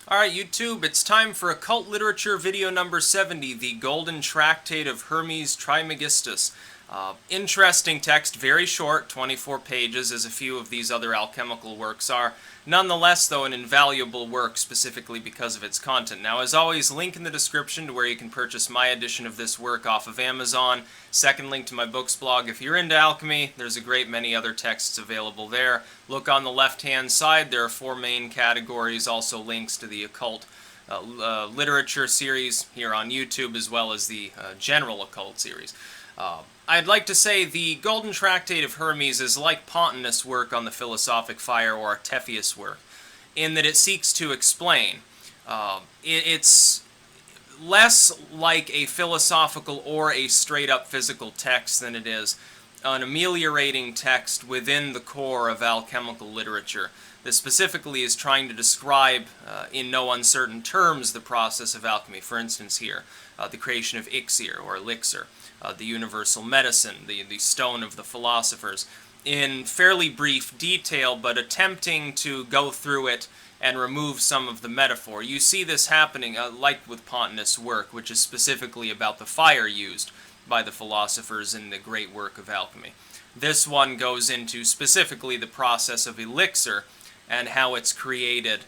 Alright YouTube, it's time for Occult Literature video number 70, the Golden Tractate of Hermes Trismegistus. Interesting text, very short, 24 pages, as a few of these other alchemical works are. Nonetheless, though, an invaluable work specifically because of its content. Now, as always, link in the description to where you can purchase my edition of this work off of Amazon. Second link to my books blog. If you're into alchemy, there's a great many other texts available there. Look on the left-hand side, there are four main categories, also links to the occult literature series here on YouTube, as well as the general occult series. I'd like to say the Golden Tractate of Hermes is like Pontanus' work on the philosophic fire or Artephius' work, in that it seeks to explain. It's less like a philosophical or a straight-up physical text than it is an ameliorating text within the core of alchemical literature that specifically is trying to describe in no uncertain terms the process of alchemy. For instance here, the creation of elixir or elixir, the universal medicine, the stone of the philosophers, in fairly brief detail, but attempting to go through it and remove some of the metaphor. You see this happening, like with Pontanus' work, which is specifically about the fire used by the philosophers in the great work of alchemy. This one goes into specifically the process of elixir and how it's created.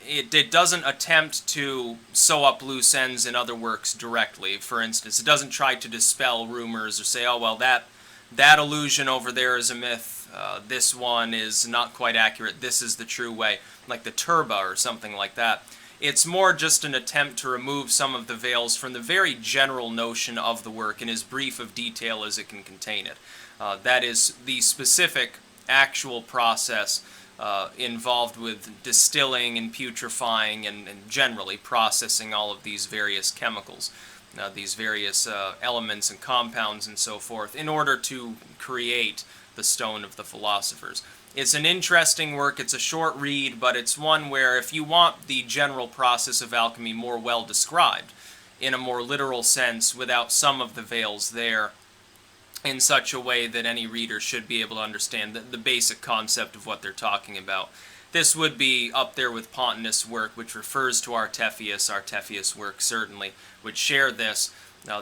It doesn't attempt to sew up loose ends in other works directly. For instance, it doesn't try to dispel rumors or say, oh, well, that illusion over there is a myth. This one is not quite accurate. This is the true way, like the turba or something like that. It's more just an attempt to remove some of the veils from the very general notion of the work in as brief of detail as it can contain it. That is the specific actual process involved with distilling and putrefying and generally processing all of these various chemicals, these various elements and compounds and so forth, in order to create the stone of the philosophers. It's an interesting work, it's a short read, but it's one where if you want the general process of alchemy more well described, in a more literal sense, without some of the veils there, in such a way that any reader should be able to understand the basic concept of what they're talking about. This would be up there with Pontanus' work, which refers to Artephius' work certainly, which share this.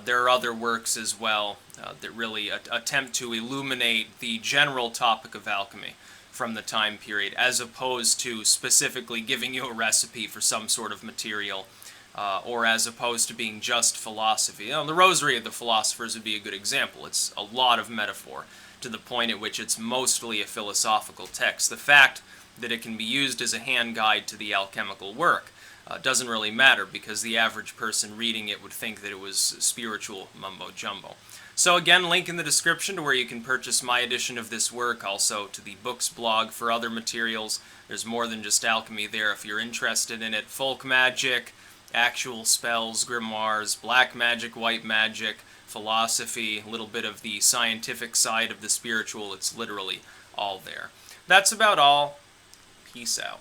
There are other works as well that really attempt to illuminate the general topic of alchemy from the time period, as opposed to specifically giving you a recipe for some sort of material, or as opposed to being just philosophy. The Rosary of the Philosophers would be a good example. It's a lot of metaphor, to the point at which it's mostly a philosophical text. The fact that it can be used as a hand guide to the alchemical work doesn't really matter, because the average person reading it would think that it was spiritual mumbo-jumbo. So again, link in the description to where you can purchase my edition of this work, also to the books blog for other materials. There's more than just alchemy there if you're interested in it. Folk magic, actual spells, grimoires, black magic, white magic, philosophy, a little bit of the scientific side of the spiritual. It's literally all there. That's about all. Peace out.